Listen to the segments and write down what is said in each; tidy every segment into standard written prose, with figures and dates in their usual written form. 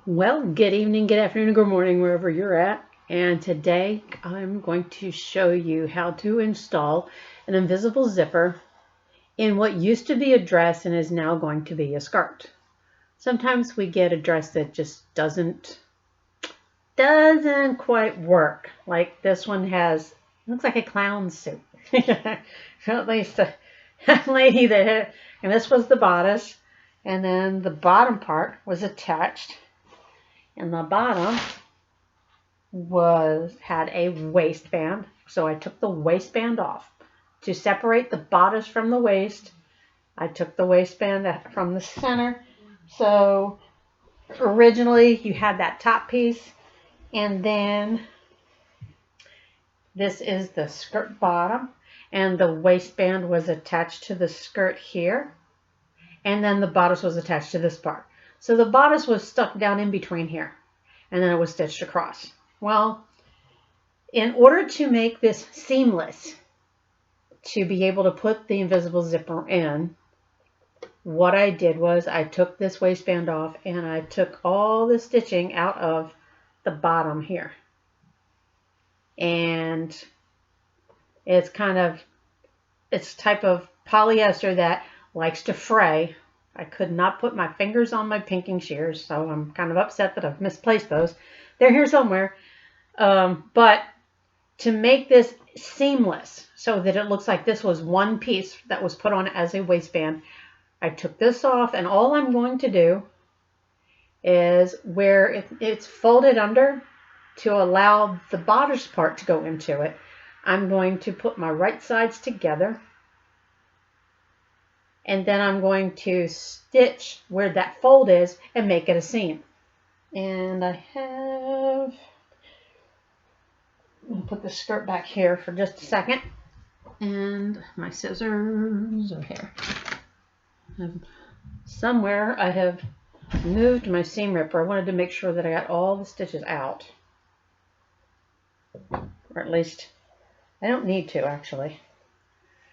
Well, good evening, good afternoon, good morning, wherever you're at. And today I'm going to show you how to install an invisible zipper in what used to be a dress and is now going to be a skirt. Sometimes we get a dress that just doesn't quite work. Like this one looks like a clown suit. At least a lady that had, and this was the bodice, and then the bottom part was attached. And the bottom had a waistband, so I took the waistband off. To separate the bodice from the waist, I took the waistband from the center. So originally you had that top piece, and then this is the skirt bottom, and the waistband was attached to the skirt here, and then the bodice was attached to this part. So the bodice was stuck down in between here, and then it was stitched across. Well, in order to make this seamless, to be able to put the invisible zipper in, what I did was I took this waistband off and I took all the stitching out of the bottom here. And it's type of polyester that likes to fray. I could not put my fingers on my pinking shears, so I'm kind of upset that I've misplaced those. They're here somewhere. But to make this seamless so that it looks like this was one piece that was put on as a waistband, I took this off, and all I'm going to do is where it's folded under to allow the bodice part to go into it, I'm going to put my right sides together, and then I'm going to stitch where that fold is and make it a seam. And I have, I'll put the skirt back here for just a second, and my scissors are here. Somewhere I have moved my seam ripper. I wanted to make sure that I got all the stitches out, or at least I don't need to actually,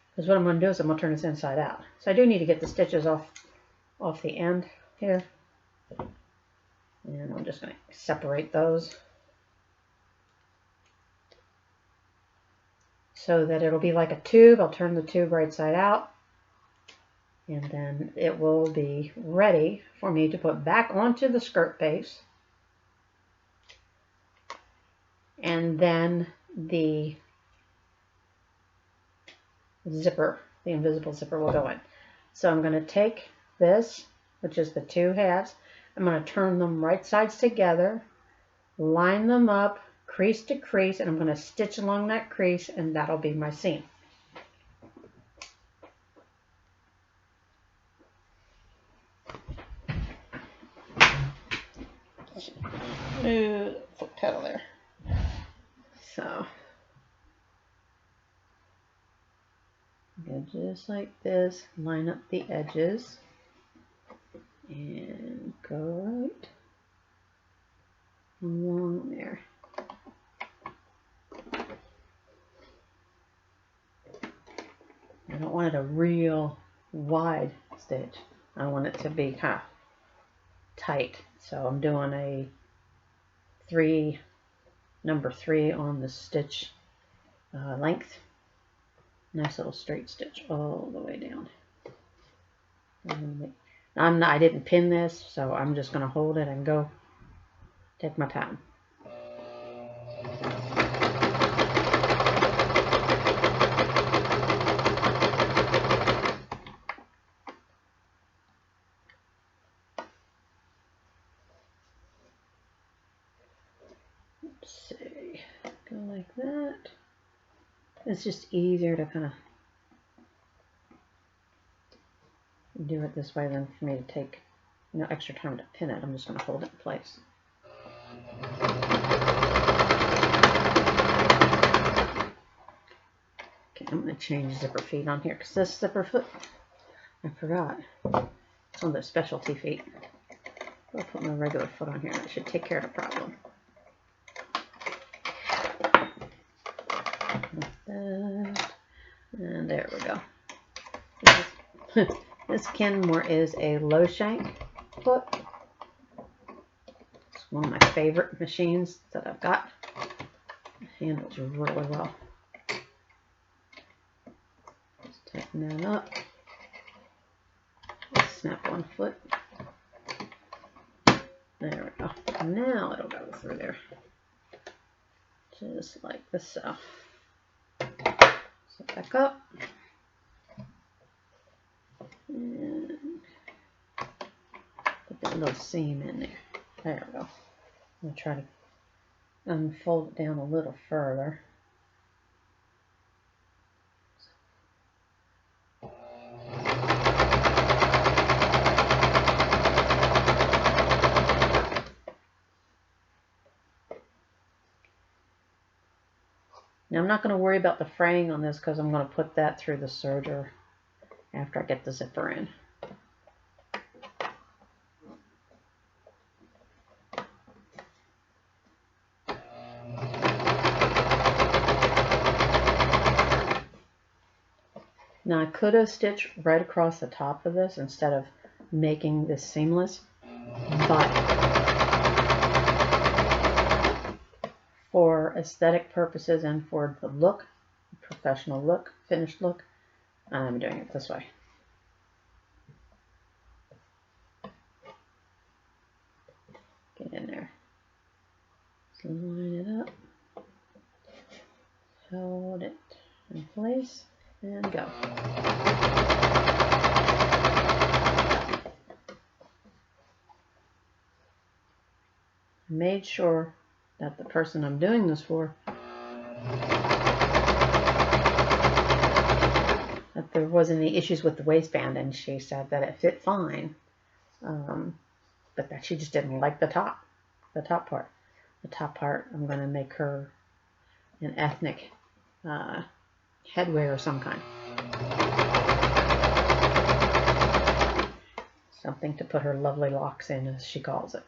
because what I'm going to do is I'm going to turn this inside out. So I do need to get the stitches off the end here, and I'm just going to separate those so that it'll be like a tube. I'll turn the tube right side out, and then it will be ready for me to put back onto the skirt base, and then the zipper, the invisible zipper, will go in. So I'm going to take this, which is the two halves, I'm going to turn them right sides together, line them up, crease to crease, and I'm going to stitch along that crease, and that'll be my seam. Move the foot pedal there. So go just like this, line up the edges, and go right along there. I don't want it a real wide stitch. I want it to be kind of tight. So I'm doing a number 3 on the stitch length. Nice little straight stitch all the way down. I didn't pin this, so I'm just going to hold it and go. Take my time. Let's see, go like that. It's just easier to kind of do it this way than for me to take extra time to pin it. I'm just going to hold it in place. Okay, I'm going to change zipper feet on here because this zipper foot, I forgot, it's one of those specialty feet. I'll put my regular foot on here. That should take care of the problem. Like and there we go. This Kenmore is a low shank foot. one of my favorite machines that I've got. It handles really well. Just tighten that up. Snap one foot. There we go. Now it'll go through there. Just like this, so. Set back up. And put that little seam in there. There we go. I'm going to try to unfold it down a little further. Now I'm not going to worry about the fraying on this because I'm going to put that through the serger after I get the zipper in. Now I could have stitched right across the top of this instead of making this seamless, but for aesthetic purposes and for the look, professional look, finished look, I'm doing it this way. Get in there. Just line it up. Hold it in place and go. I made sure that the person I'm doing this for, that there wasn't any issues with the waistband, and she said that it fit fine, but that she just didn't like the top part. The top part, I'm going to make her an ethnic headwear of some kind. Something to put her lovely locks in, as she calls it.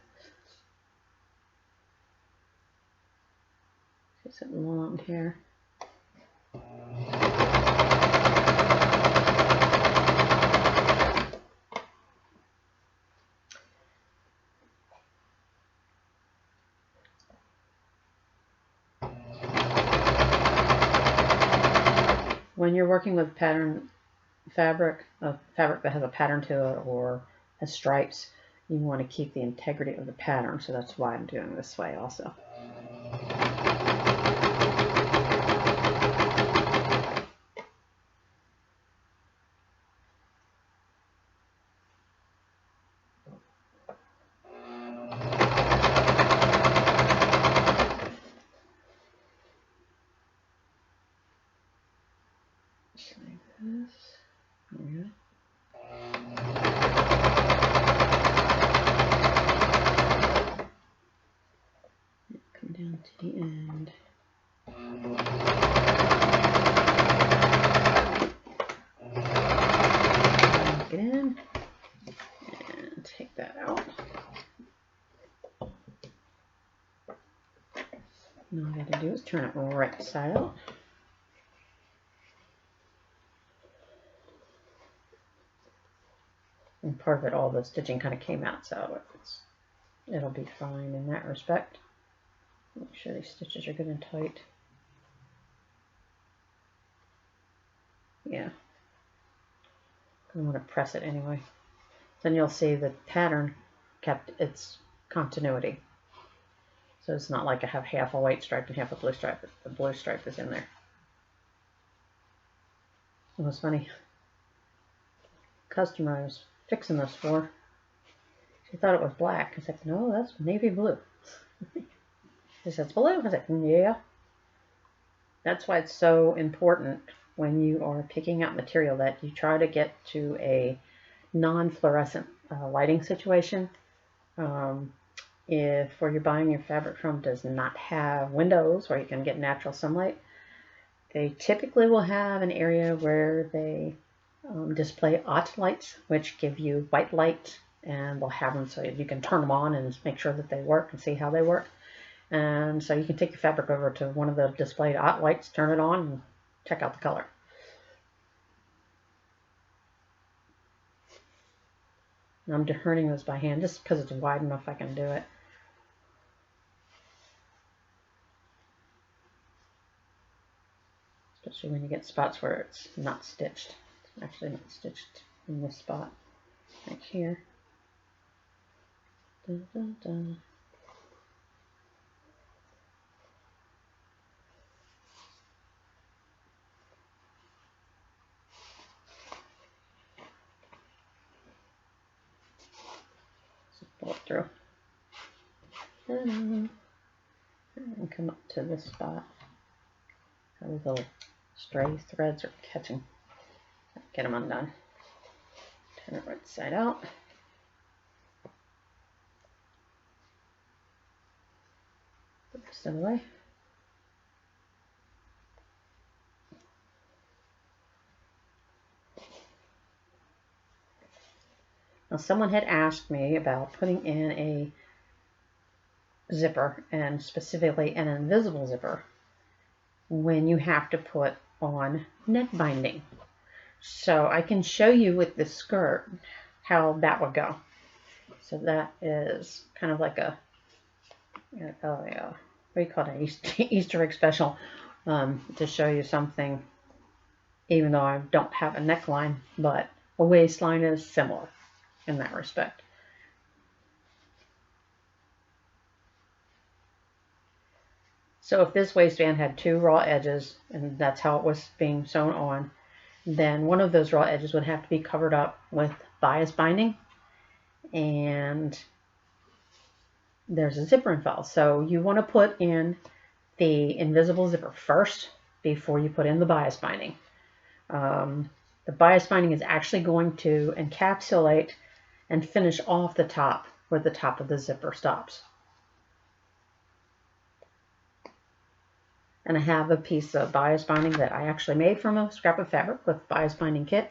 She's got long hair. When you're working with pattern fabric, fabric that has a pattern to it or has stripes, you want to keep the integrity of the pattern, so that's why I'm doing this way also. Just like this. There we go. Come down to the end. Lock it in and take that out. Now all I got to do is turn it right side out. And part of it, all the stitching kind of came out, so it'll be fine in that respect. Make sure these stitches are good and tight. Yeah. I want to press it anyway. Then you'll see the pattern kept its continuity. So it's not like I have half a white stripe and half a blue stripe. The blue stripe is in there. It was funny. Customer I was fixing this for, she thought it was black. I said, no, that's navy blue. She said, it's blue. I said, yeah. That's why it's so important when you are picking out material that you try to get to a non-fluorescent lighting situation. If where you're buying your fabric from does not have windows where you can get natural sunlight, they typically will have an area where they display OT lights, which give you white light, and they'll have them so you can turn them on and make sure that they work and see how they work. And so you can take your fabric over to one of the displayed OT lights, turn it on, and check out the color. I'm turning this by hand just because it's wide enough I can do it. especially when you get spots where it's not stitched. It's actually not stitched in this spot, right here. Dun, dun, dun. Just pull it through. And come up to this spot. Those little stray threads are catching. Get them undone. Turn it right side out. Put this out of the way. Now, someone had asked me about putting in a zipper, and specifically an invisible zipper, when you have to put on neck binding. So I can show you with the skirt how that would go. So that is kind of like a, what do you call it, Easter egg special, to show you something, even though I don't have a neckline, but a waistline is similar in that respect. So if this waistband had 2 raw edges, and that's how it was being sewn on, then one of those raw edges would have to be covered up with bias binding, and there's a zipper involved. So you want to put in the invisible zipper first before you put in the bias binding. The bias binding is actually going to encapsulate and finish off the top where the top of the zipper stops. And I have a piece of bias binding that I actually made from a scrap of fabric with bias binding kit.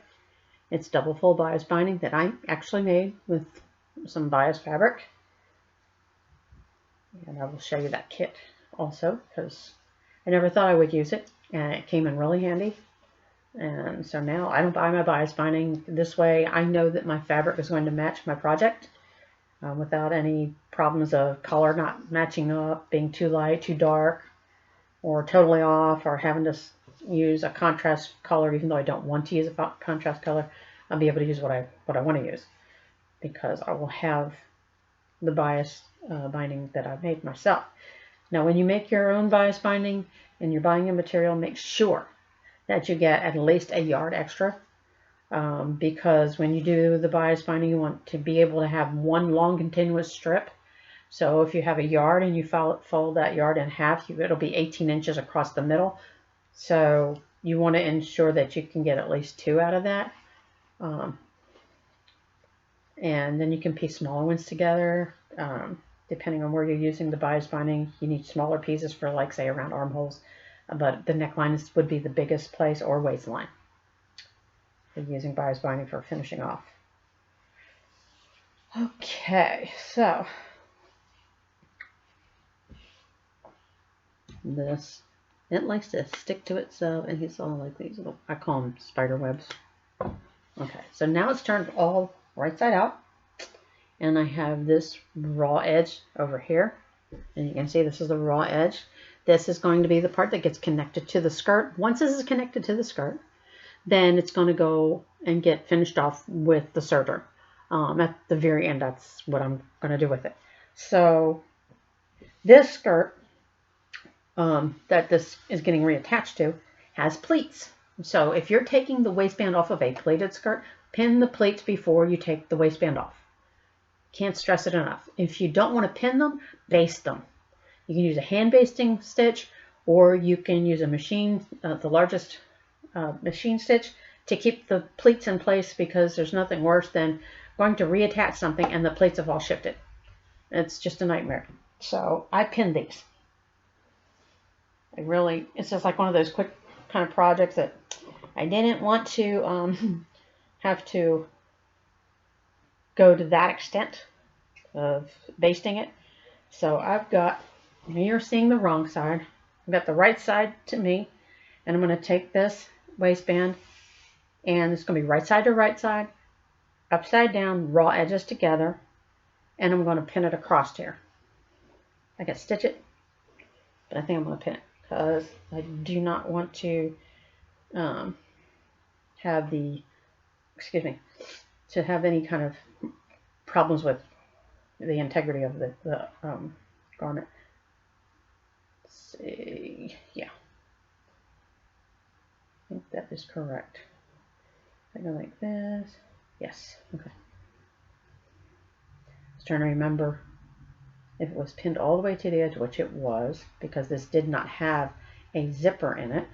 It's double fold bias binding that I actually made with some bias fabric. And I will show you that kit also, because I never thought I would use it, and it came in really handy. And so now I don't buy my bias binding. This way I know that my fabric is going to match my project without any problems of color not matching up, being too light, too dark, or totally off, or having to use a contrast color even though I don't want to use a contrast color. I'll be able to use what I want to use, because I will have the bias binding that I've made myself. Now, when you make your own bias binding and you're buying a material, make sure that you get at least a yard extra, because when you do the bias binding, you want to be able to have one long continuous strip. So if you have a yard and you fold that yard in half, it'll be 18 inches across the middle. So you want to ensure that you can get at least 2 out of that. And then you can piece smaller ones together. Depending on where you're using the bias binding, you need smaller pieces for, like, say, around armholes. But the neckline would be the biggest place, or waistline, for using bias binding for finishing off. Okay, so this, it likes to stick to itself, and it's all like these little, I call them spider webs. Okay, so now it's turned all right side out, and I have this raw edge over here, and you can see this is the raw edge. This is going to be the part that gets connected to the skirt. Once this is connected to the skirt, then it's going to go and get finished off with the serger at the very end. That's what I'm going to do with it. So this skirt that this is getting reattached to has pleats. So if you're taking the waistband off of a pleated skirt, pin the pleats before you take the waistband off. Can't stress it enough. If you don't want to pin them, baste them. You can use a hand basting stitch, or you can use a machine, the largest machine stitch, to keep the pleats in place, because there's nothing worse than going to reattach something and the pleats have all shifted. It's just a nightmare. So I pinned these. It's just like one of those quick kind of projects that I didn't want to have to go to that extent of basting it. So I've got, you're seeing the wrong side. I've got the right side to me, and I'm going to take this waistband, and it's going to be right side to right side, upside down, raw edges together, and I'm going to pin it across here. I can stitch it, but I think I'm going to pin it, because I do not want to um, have the, excuse me, to have any kind of problems with the integrity of the garment. Let's see, yeah, I think that is correct. I go like this, yes, okay. I was trying to remember if it was pinned all the way to the edge, which it was, because this did not have a zipper in it.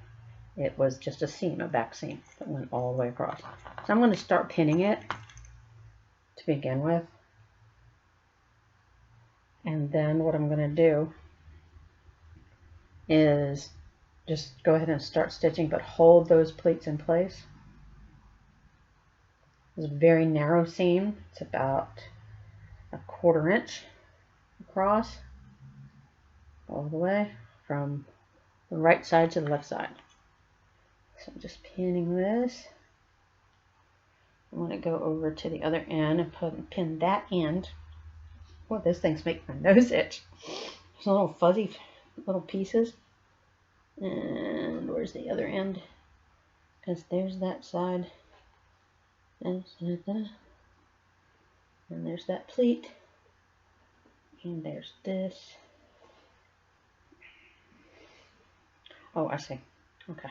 It was just a seam, a back seam that went all the way across. So I'm going to start pinning it to begin with. And then what I'm going to do is just go ahead and start stitching, but hold those pleats in place. It's a very narrow seam. It's about a 1/4 inch across all the way from the right side to the left side. So I'm just pinning this. I'm going to go over to the other end and pin that end. Boy, those things make my nose itch. There's little fuzzy little pieces. And where's the other end? Because there's that side. And there's that pleat. And there's this. Oh, I see. Okay.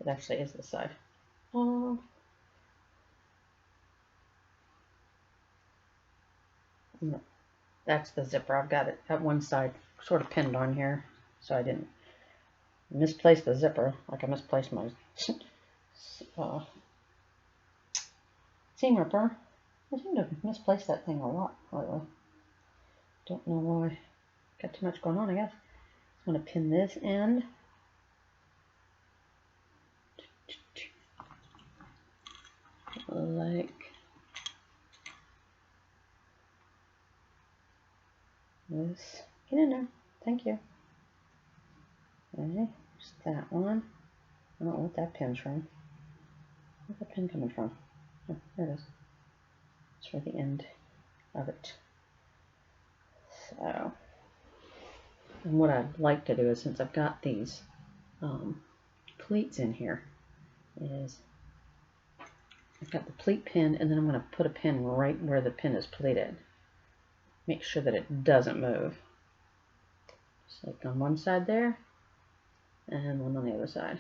It actually is this side. Oh. No, that's the zipper. I've got it at one side sort of pinned on here, so I didn't misplace the zipper like I misplaced my seam ripper. I seem to misplace that thing a lot lately. Don't know why. Got too much going on, I guess. I'm going to pin this end. Like this. Get in there. Thank you. Okay, there's that one. I don't know what that pin's from. Where's that pin coming from? Oh, there it is. It's for the end of it. So, and what I'd like to do is, since I've got these pleats in here, is I've got the pleat pin, and then I'm going to put a pin right where the pin is pleated. Make sure that it doesn't move. Just like on one side there, and one on the other side.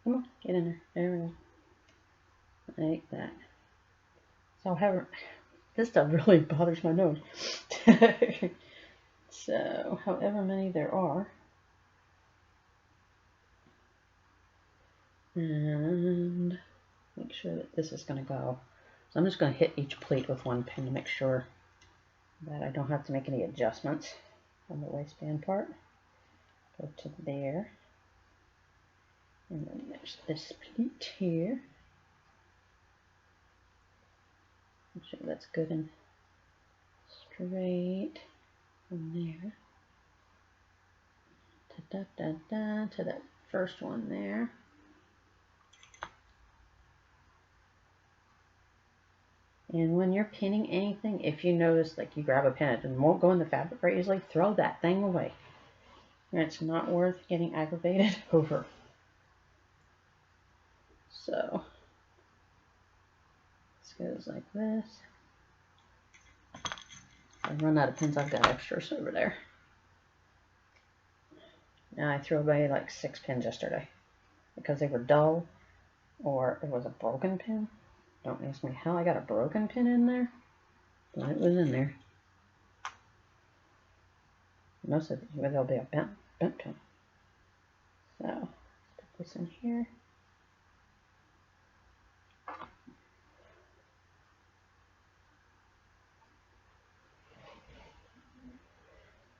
Come on, get in there. There we go. Like that. So, however, this stuff really bothers my nose. So, however many there are. And make sure that this is going to go. So I'm just going to hit each pleat with one pin to make sure that I don't have to make any adjustments on the waistband part. Go to there. And then there's this pleat here. Make sure that's good and straight from there. To that first one there. And when you're pinning anything, if you notice, like you grab a pin and won't go in the fabric very easily, throw that thing away. It's not worth getting aggravated over. So, this goes like this. I run out of pins, I've got extras over there. Now I threw away like 6 pins yesterday because they were dull or it was a broken pin. Don't ask me how I got a broken pin in there, but it was in there. Most of it, there'll be a bent pin. So, put this in here.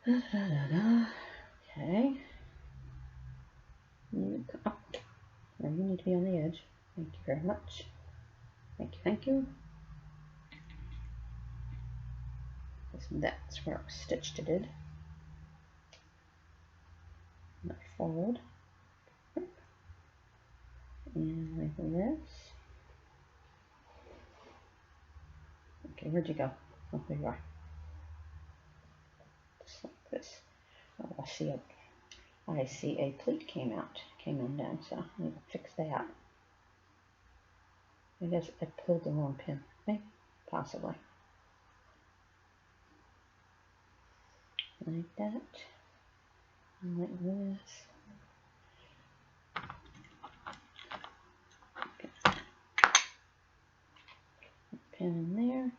Okay. Oh, now you need to be on the edge. Thank you very much. Thank you, thank you. That's where I stitched it in. And I fold. And like this. Okay, where'd you go? Oh, there you are. this. Oh, I see a pleat came undone, so I need to fix that. I guess I pulled the wrong pin. Maybe, possibly. Like that. Like this. Pin in there.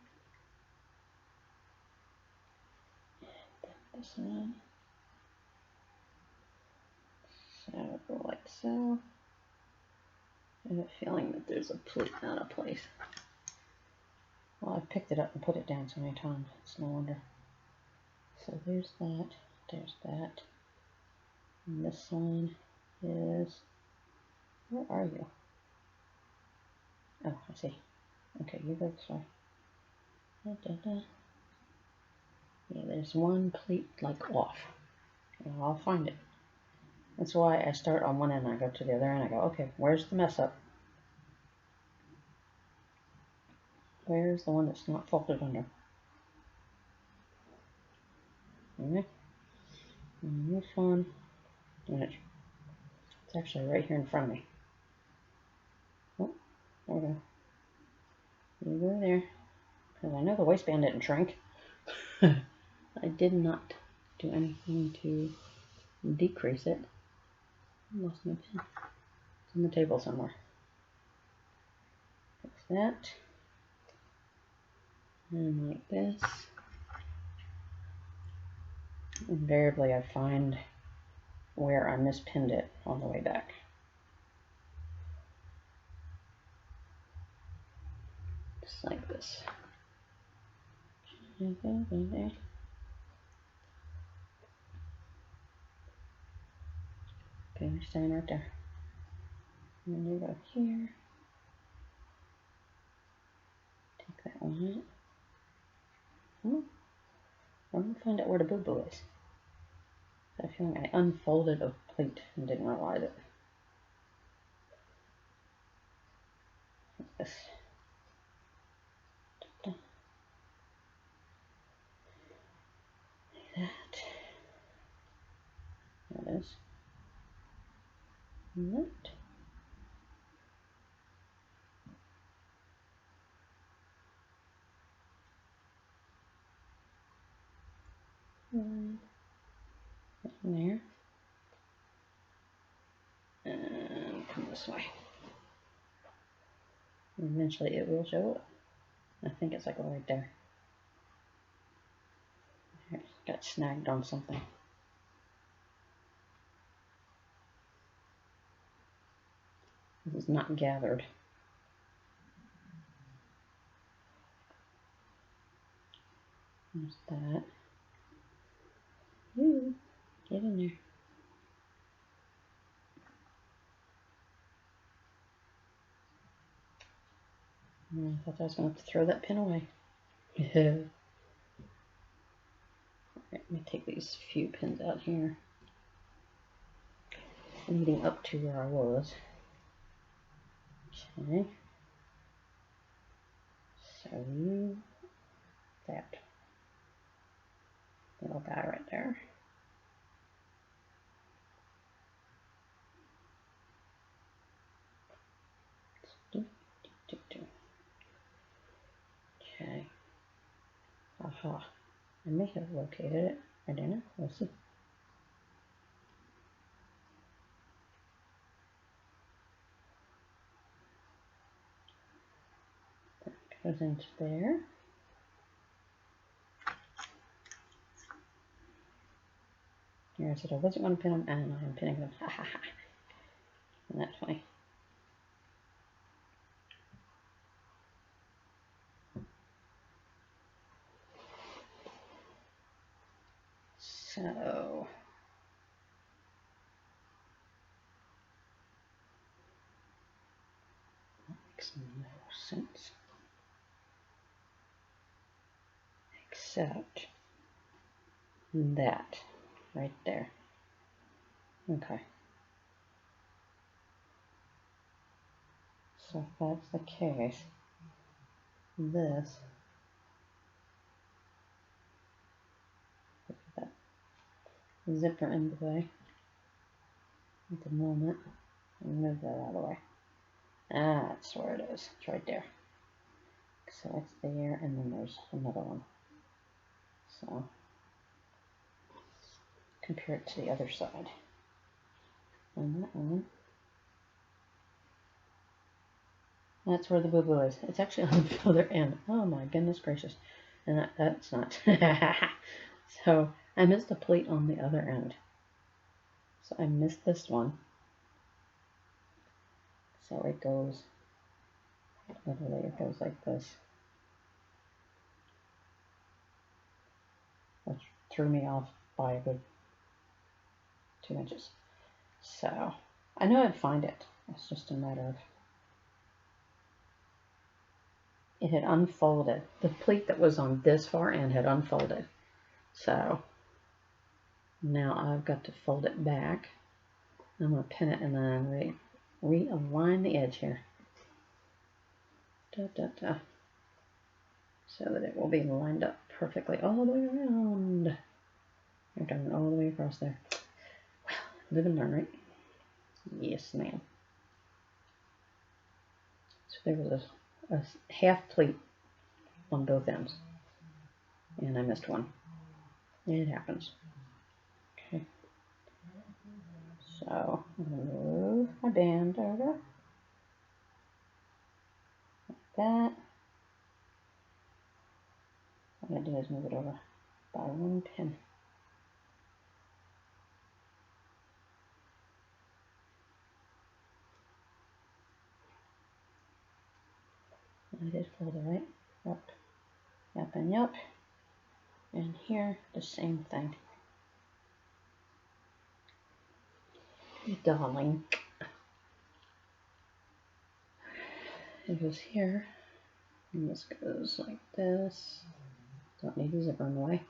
This one. So, like so. I have a feeling that there's a pleat out of place. Well, I've picked it up and put it down so many times. It's no wonder. So there's that. And this one is, where are you? Oh, I see. Okay, you go this way. Da, da, da. Yeah, there's one pleat like off. Well, I'll find it. That's why I start on one end, I go to the other end, I go, okay, where's the mess up? Where's the one that's not folded under? Okay. And this one, and it's actually right here in front of me. Oh, there we go. You go there, because I know the waistband didn't shrink. I did not do anything to decrease it. I lost my pen. It's on the table somewhere. Fix that. And like this. Invariably, I find where I mispinned it on the way back. Just like this. Okay, you're staying right there. And then you go here. Take that one out. I'm going to find out where the boo-boo is. I have a feeling I unfolded a pleat and didn't realize it. Like this. Like that. There it is. And that. And in there. And come this way. And eventually it will show up. I think it's like right there. It got snagged on something. This is not gathered. There's that. Ooh, get in there. I thought I was going to have to throw that pin away. Alright, let me take these few pins out here. Leading up to where I was. Okay. So that little guy right there. Okay. Aha. I may have located it. I don't know. We'll see. That goes into there. Here I said I wasn't going to pin them, and I'm pinning them. Ha ha ha. Isn't that funny? So that makes no sense. Except that right there. Okay. So if that's the case, this, look at that. zipper in the way at the moment. I'll move that out of the way. That's where it is. It's right there. So it's there, and then there's another one. So compare it to the other side. And that one, that's where the boo-boo is. It's actually on the other end. Oh my goodness gracious. And that's not. So I missed a pleat on the other end. So I missed this one. So it goes, literally it goes like this. Which threw me off by a good 2 inches. So I knew I'd find it. It's just a matter of, it had unfolded. The pleat that was on this far end had unfolded. So now I've got to fold it back. I'm going to pin it and then realign the edge here. Da, da, da. So that it will be lined up perfectly all the way around. You're going all the way across there. Well, live and learn, right? Yes, ma'am. So there was a half pleat on both ends. And I missed one. It happens. Okay. So I'm going to move my band over. Like that. What I'm going to do is move it over by 1 pin. I did fold it right. Up, yep, and yep. And here, the same thing. Darling. It goes here, and this goes like this. Don't need the zipper in the way.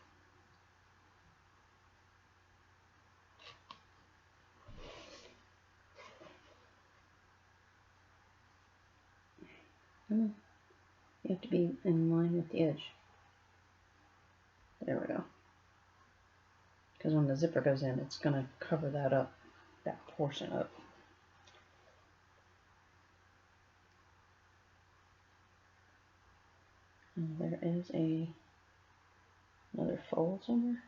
You have to be in line with the edge. There we go. Because when the zipper goes in, it's going to cover that up, that portion up. And there is another fold somewhere.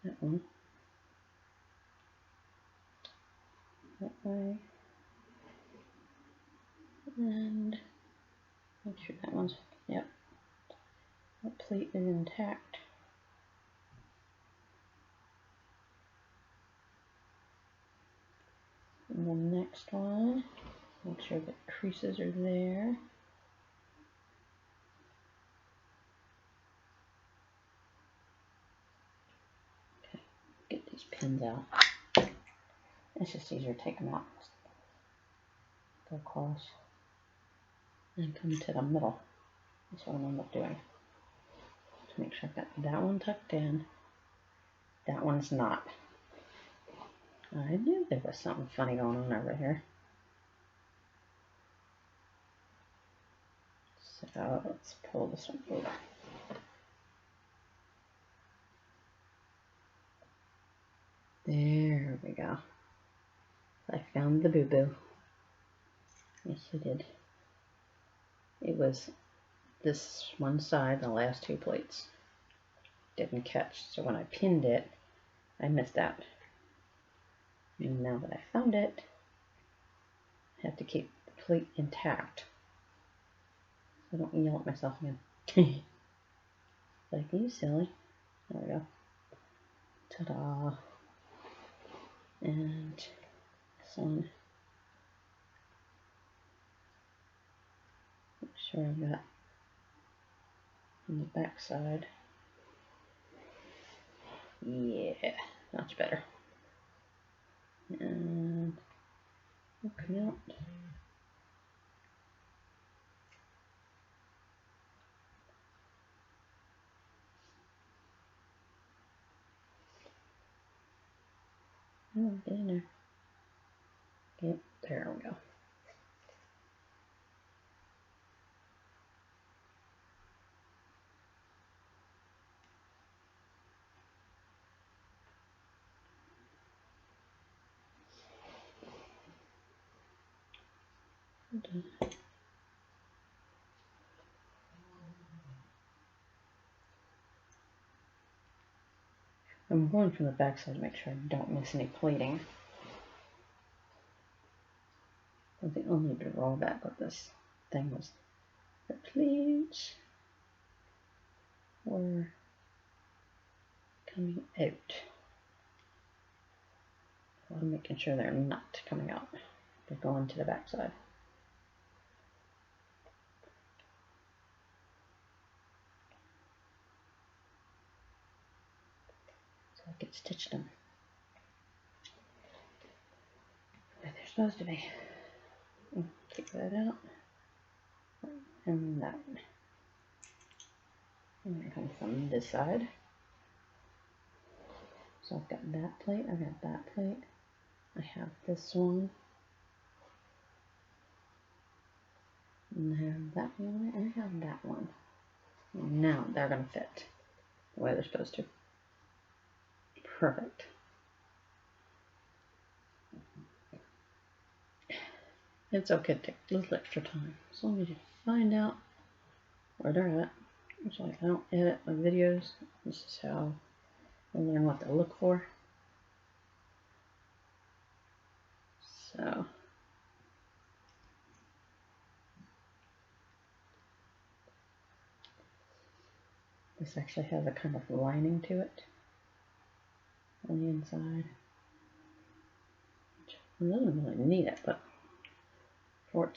That one. That way. And make sure that one's, yep. That pleat is intact. And the next one, make sure the creases are there. Okay, get these pins out. It's just easier to take them out. Go across and come to the middle. That's what I'm going to end up doing. To make sure I've got that one tucked in. That one's not. I knew there was something funny going on over here. So let's pull this one over. There we go. I found the boo-boo. Yes, I did. It was this one side, the last two pleats didn't catch. So when I pinned it, I missed out. And now that I found it, I have to keep the pleat intact. So I don't yell at myself again. Like, you silly. There we go. Ta-da. And this one. Make sure I've got on the back side. Yeah, much better. And come out. Oh, get in there. Yep, there we go. I'm going from the back side to make sure I don't miss any pleating. The only drawback of this thing was the pleats were coming out. I'm making sure they're not coming out. They're going to the back side. So I can stitch them where they're supposed to be. Take that out. And that one. And then come from this side. So I've got that plate, I've got that plate. I have this one. And I have that one, and I have that one. And now they're going to fit the way they're supposed to. Perfect. It's okay to take a little extra time, as long as you find out where they're at. It's like I don't edit my videos. This is how I learn what to look for. So this actually has a kind of lining to it on the inside. I don't really need it, but for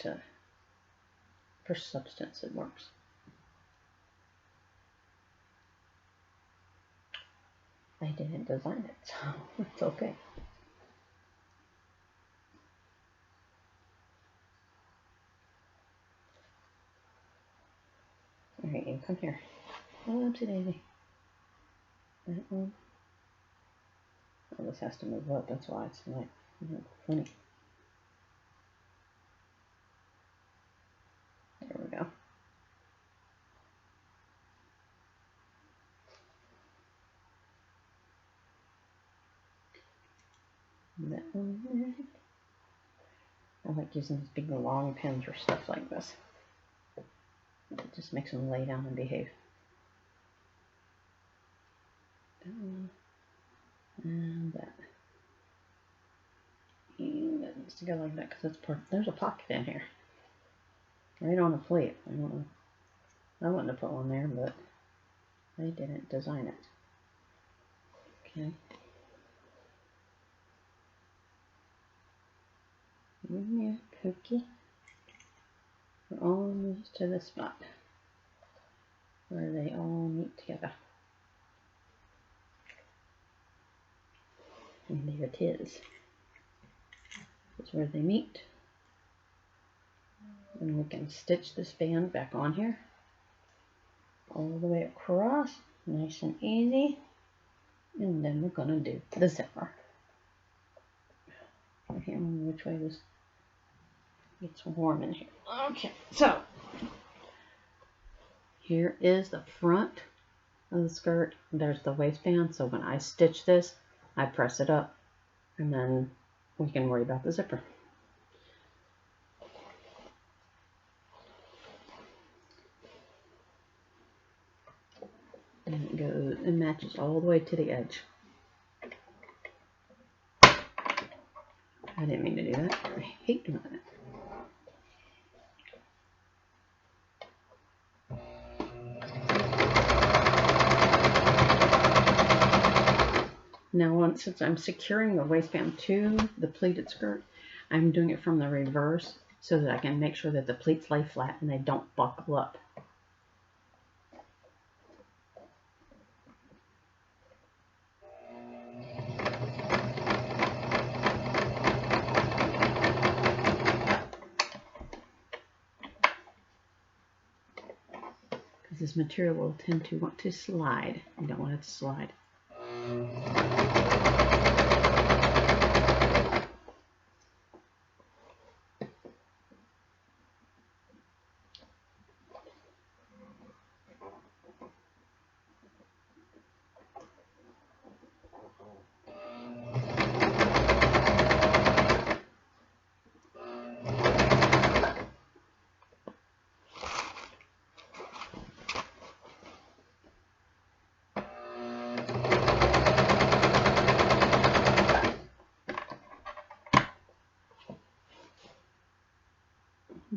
substance it works. I didn't design it, so it's okay. Alright, you come here. Oopsie daisy. That one. Oh, this has to move up, that's why it's like funny. There we go. That one. I like using these big long pins for stuff like this. It just makes them lay down and behave. That one. And that. And that needs to go like that because it's part. There's a pocket in here. Right on the plate. I wouldn't have put one there, but I didn't design it. Okay. Yeah, cookie. We're almost to the spot where they all meet together. And there it is. That's where they meet. And we can stitch this band back on here. All the way across. Nice and easy. And then we're going to do the zipper. I can't remember which way this gets warm in here. Okay, so here is the front of the skirt. There's the waistband. So when I stitch this, I press it up, and then we can worry about the zipper. And it goes, it matches all the way to the edge. I didn't mean to do that. I hate doing that. Now, since I'm securing the waistband to the pleated skirt, I'm doing it from the reverse so that I can make sure that the pleats lay flat and they don't buckle up. Because this material will tend to want to slide. You don't want it to slide.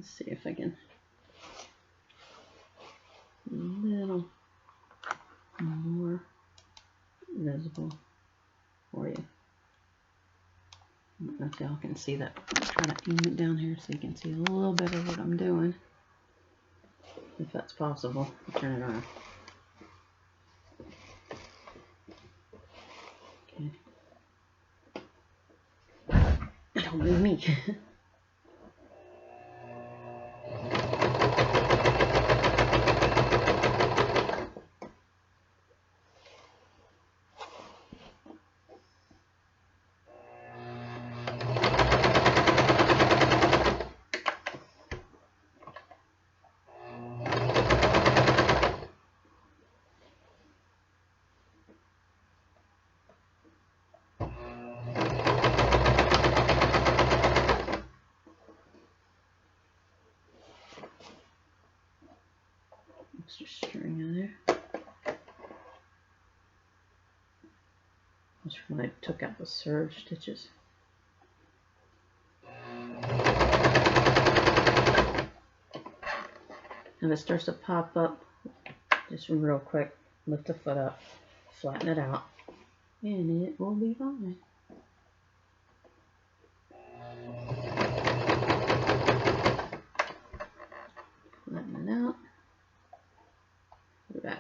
Let's see if I can a little more visible for you. I don't know if y'all can see that. I'll try to aim it down here so you can see a little bit of what I'm doing, if that's possible. I'll turn it around. Okay. Don't move me. Extra string in there. That's when I took out the serge stitches. And it starts to pop up, just real quick, lift the foot up, flatten it out, and it will be fine. Flatten it out, put it back.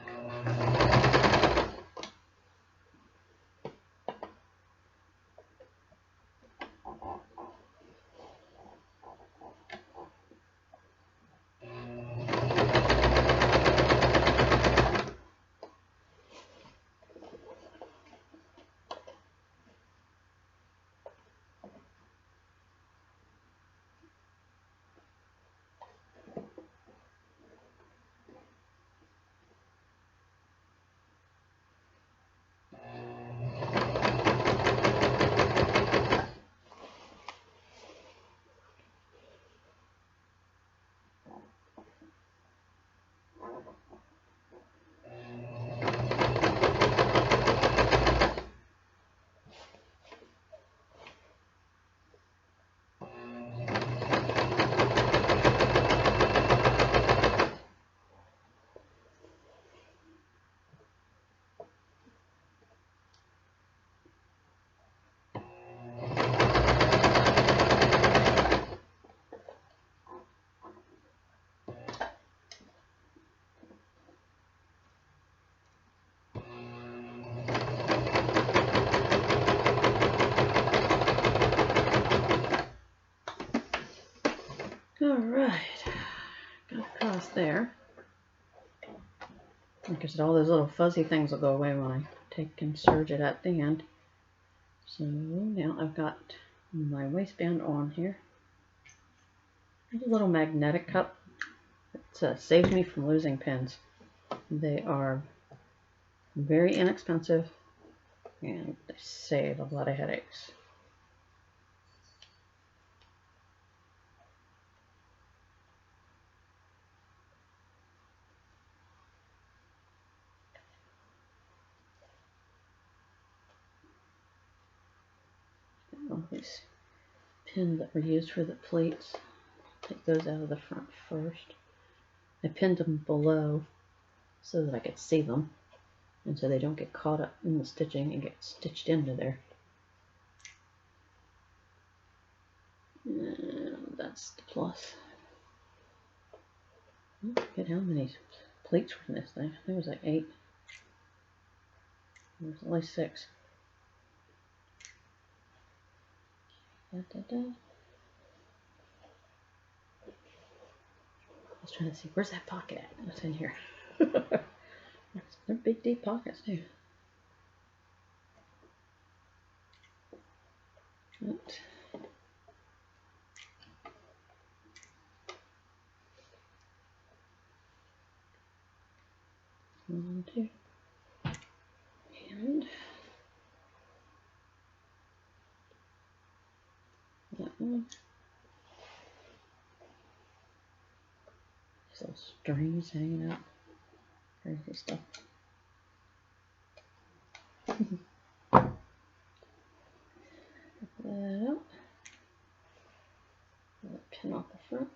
Alright, got across there. Like I said, all those little fuzzy things will go away when I take and serge it at the end. So now I've got my waistband on here. There's a little magnetic cup. It saves me from losing pins. They are very inexpensive and they save a lot of headaches. All these pins that were used for the pleats, take those out of the front first. I pinned them below so that I could see them and so they don't get caught up in the stitching and get stitched into there. And that's the plus. I forget how many pleats were in this thing. There was like 8. There was only 6. Da, da, da. I was trying to see, where's that pocket at? It's in here. They're big, deep pockets too. Oops. 1, 2, and that one. These little strings hanging out. Crazy stuff. Put that out. Pin off the front.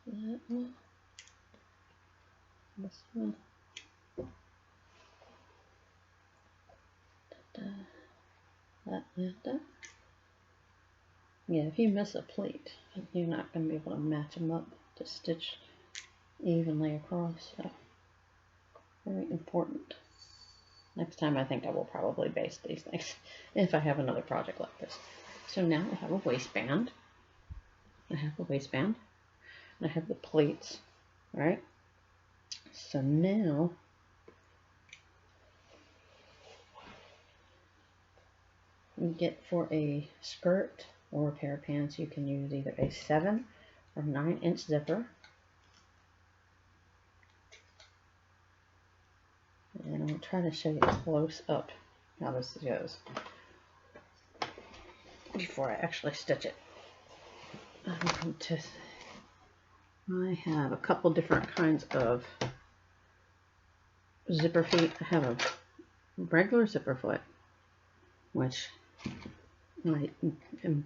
That one. This one. That and that. Yeah, if you miss a pleat, you're not going to be able to match them up to stitch evenly across. So, very important. Next time I think I will probably baste these things if I have another project like this. So now I have a waistband. I have the pleats, right? So now you get for a skirt or a pair of pants, you can use either a 7 or 9-inch zipper. And I'm going to try to show you close up how this goes before I actually stitch it. I have a couple different kinds of zipper feet. I have a regular zipper foot, which I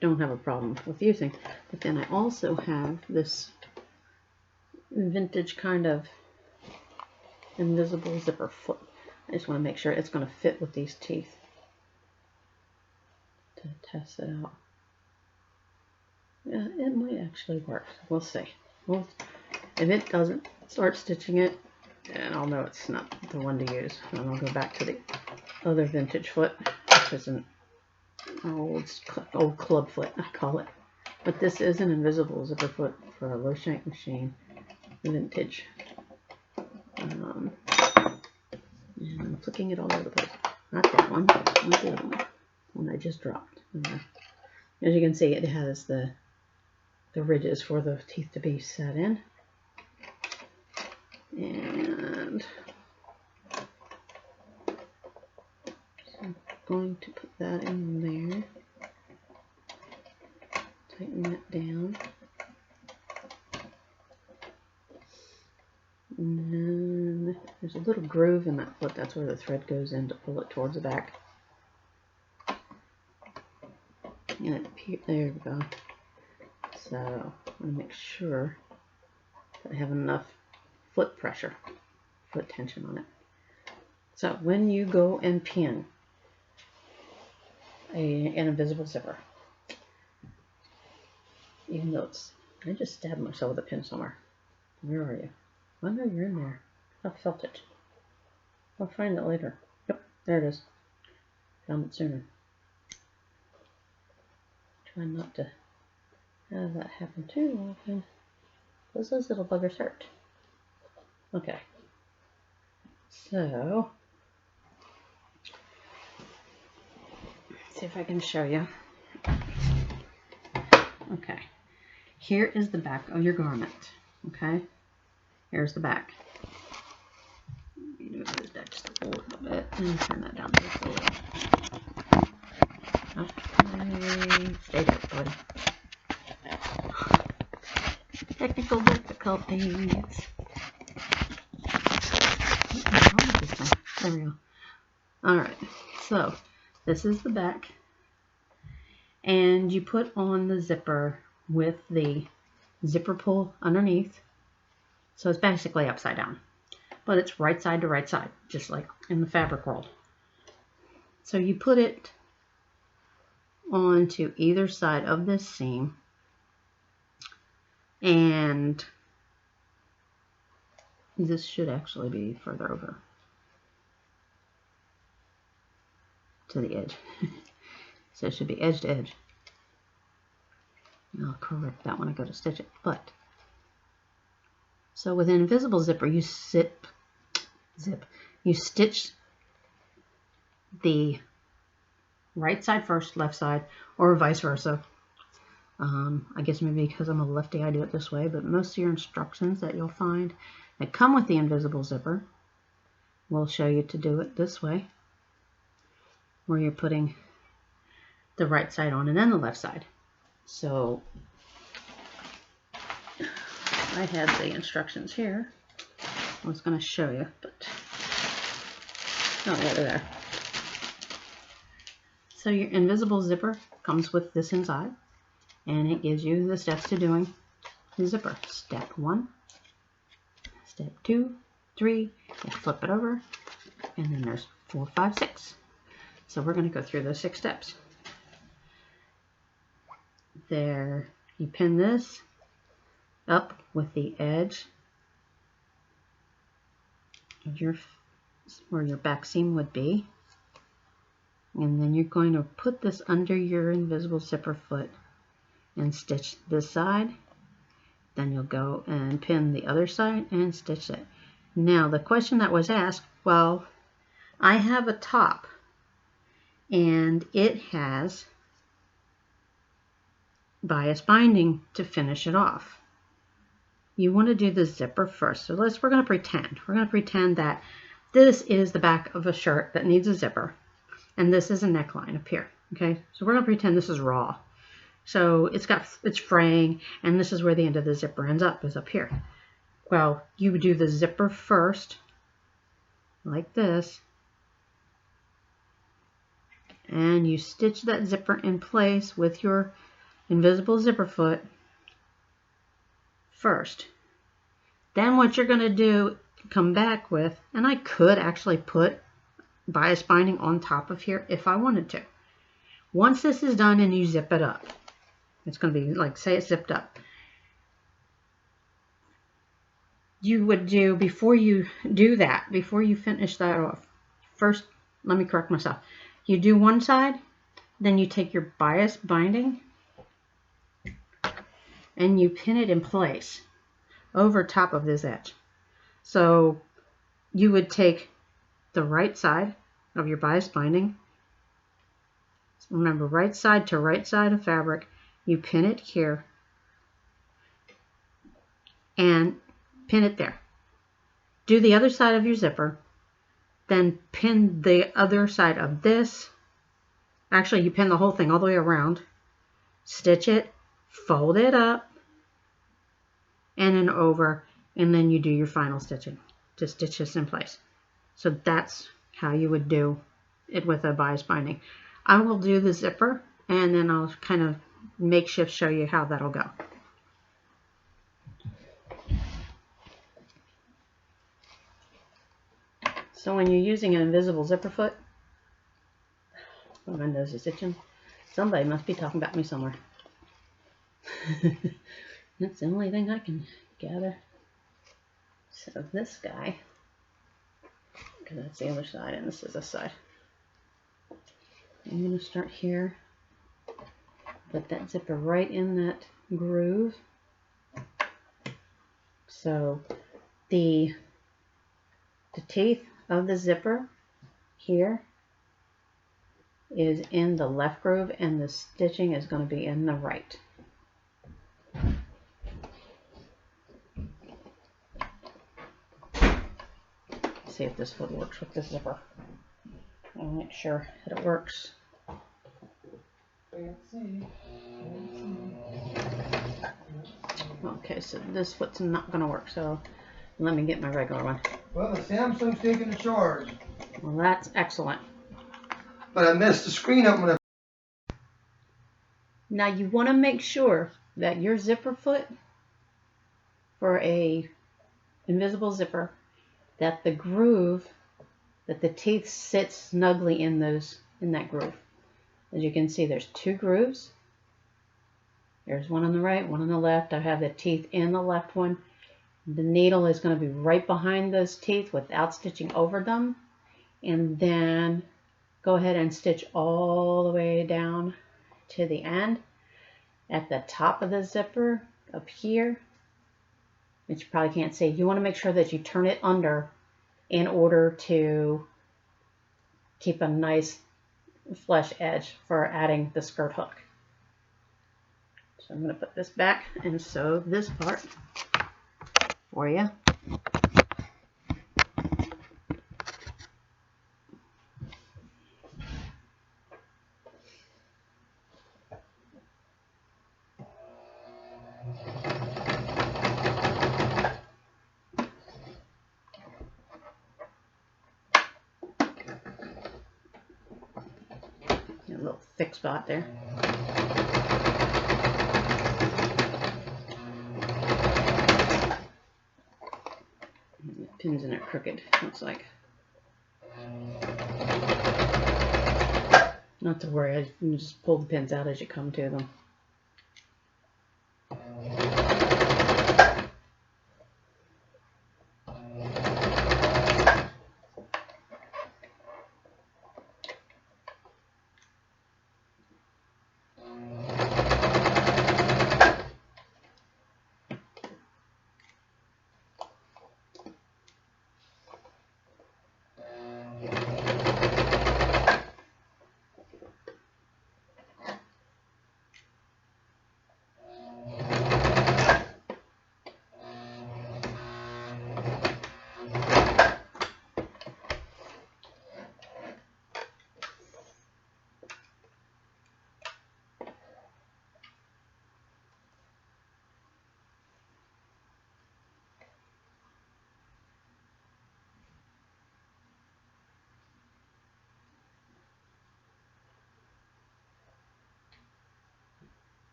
don't have a problem with using, but then I also have this vintage kind of invisible zipper foot. I just want to make sure it's going to fit with these teeth to test it out. Yeah, it might actually work. We'll see. Well, if it doesn't, start stitching it, and I'll know it's not the one to use. And I'll go back to the other vintage foot, which is an old club foot, I call it. But this is an invisible zipper foot for a low shank machine, vintage. And I'm flicking it all over the place. Not that one, not the other one I just dropped. As you can see, it has the ridges for the teeth to be set in. And so I'm going to put that in there. Tighten that down. And then there's a little groove in that foot. That's where the thread goes in to pull it towards the back. And there we go. So I want to make sure that I have enough foot pressure, foot tension on it. So when you go and pin an invisible zipper, you notice I just stabbed myself with a pin somewhere. Where are you? I know you're in there. I felt it. I'll find it later. Yep, there it is. Found it sooner. Try not to have that happen too often, because those little buggers hurt. Okay, so let's see if I can show you. Okay, here is the back of your garment. Okay, here's the back. Move that just a little bit and turn that down just a little. Okay, stay there, buddy. Technical difficulties. There we go. Alright, so this is the back. And you put on the zipper with the zipper pull underneath. So it's basically upside down. But it's right side to right side, just like in the fabric world. So you put it onto either side of this seam. And this should actually be further over to the edge. So it should be edge to edge. I'll correct that when I go to stitch it. But so with an invisible zipper, you stitch the right side first, left side, or vice versa. I guess maybe because I'm a lefty I do it this way, but most of your instructions that you'll find that come with the invisible zipper will show you to do it this way, where you're putting the right side on and then the left side. So I had the instructions here. I was going to show you, but oh yeah, they're there. So your invisible zipper comes with this inside, and it gives you the steps to doing zipper. Step 1, step 2, 3, and flip it over, and then there's 4, 5, 6. So we're going to go through those 6 steps. There, you pin this up with the edge of where your back seam would be, and then you're going to put this under your invisible zipper foot and stitch this side. Then you'll go and pin the other side and stitch it. Now the question that was asked, well, I have a top and it has bias binding to finish it off. You want to do the zipper first. So we're going to pretend that this is the back of a shirt that needs a zipper, and this is a neckline up here. Okay, so we're going to pretend this is raw. So it's fraying, and this is where the end of the zipper ends up, is up here. Well, you would do the zipper first, like this, and you stitch that zipper in place with your invisible zipper foot first. Then what you're going to do, come back with, and I could actually put bias binding on top of here if I wanted to. Once this is done and you zip it up, it's going to be like, say it's zipped up. You would do, before you do that, before you finish that off, first, let me correct myself. You do one side, then you take your bias binding and you pin it in place over top of this edge. So you would take the right side of your bias binding. Remember, right side to right side of fabric. You pin it here and pin it there. Do the other side of your zipper, then pin the other side of this. Actually, you pin the whole thing all the way around. Stitch it, fold it up, and then over, and then you do your final stitching to stitch this in place. So that's how you would do it with a bias binding. I will do the zipper, and then I'll kind of makeshift show you how that'll go. So when you're using an invisible zipper foot, my nose is itching. Somebody must be talking about me somewhere. That's the only thing I can gather. So this guy, because that's the other side and this is this side. I'm going to start here, put that zipper right in that groove. So the teeth of the zipper here is in the left groove and the stitching is going to be in the right. See if this foot works with this zipper. I'll make sure that it works. Okay, so this foot's not going to work, so let me get my regular one. Well, the Samsung's taking the charge. Well, that's excellent. But I messed the screen up when I... Now you want to make sure that your zipper foot for a invisible zipper, that the groove, that the teeth sit snugly in that groove. As you can see, there's 2 grooves. There's one on the right, one on the left. I have the teeth in the left one. The needle is going to be right behind those teeth without stitching over them. And then go ahead and stitch all the way down to the end. At the top of the zipper up here, which you probably can't see, you want to make sure that you turn it under in order to keep a nice flush edge for adding the skirt hook. So I'm going to put this back and sew this part for you. A little thick spot there. Pins in it crooked, looks like. Not to worry, you can just pull the pins out as you come to them.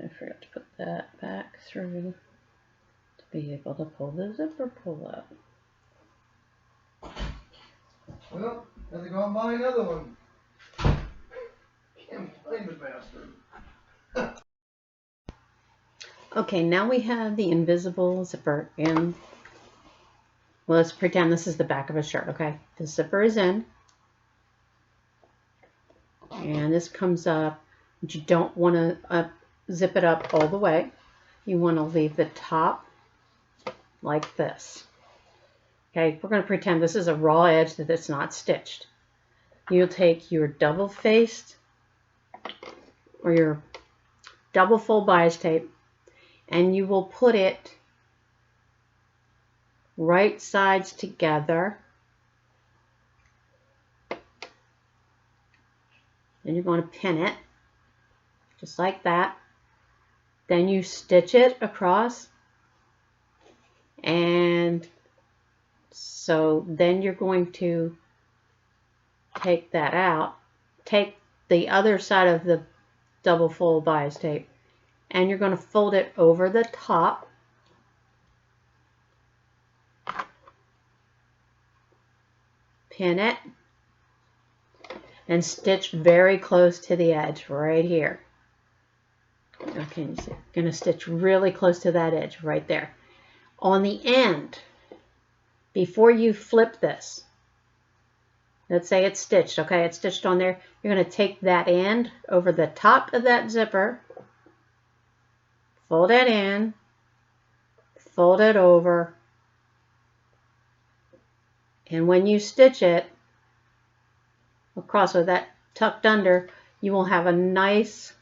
I forgot to put that back through to be able to pull the zipper pull up. Well, have to go and buy another one. Can't find the bastard. Okay, now we have the invisible zipper in. Well, let's pretend this is the back of a shirt, okay? The zipper is in. And this comes up, but you don't want to zip it up all the way. You want to leave the top like this. Okay, we're going to pretend this is a raw edge that it's not stitched. You'll take your double-faced or your double fold bias tape and you will put it right sides together. And you're going to pin it just like that. Then you stitch it across. And so then you're going to take that out, take the other side of the double fold bias tape, and you're going to fold it over the top. Pin it and stitch very close to the edge right here. Okay, you see, I'm going to stitch really close to that edge right there. On the end, before you flip this, let's say it's stitched, okay, it's stitched on there, you're going to take that end over the top of that zipper, fold it in, fold it over, and when you stitch it across with that tucked under, you will have a nice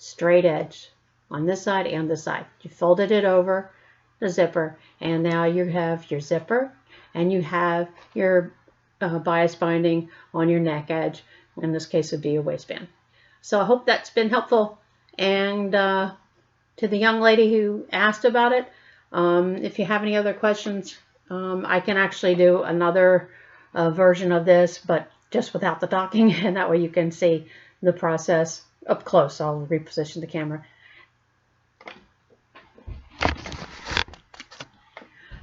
straight edge on this side and this side. You folded it over the zipper, and now you have your zipper and you have your bias binding on your neck edge. In this case, would be a waistband. So I hope that's been helpful. And to the young lady who asked about it, if you have any other questions, I can actually do another version of this, but just without the docking, and that way you can see the process up close. I'll reposition the camera.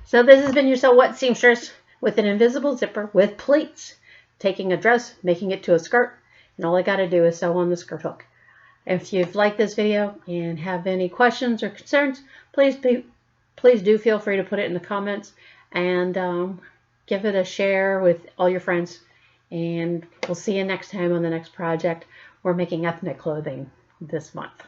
So this has been your So What seamstress with an invisible zipper with pleats, taking a dress, making it to a skirt, and all I got to do is sew on the skirt hook. If you've liked this video and have any questions or concerns, please do feel free to put it in the comments, and give it a share with all your friends. And we'll see you next time on the next project. We're making ethnic clothing this month.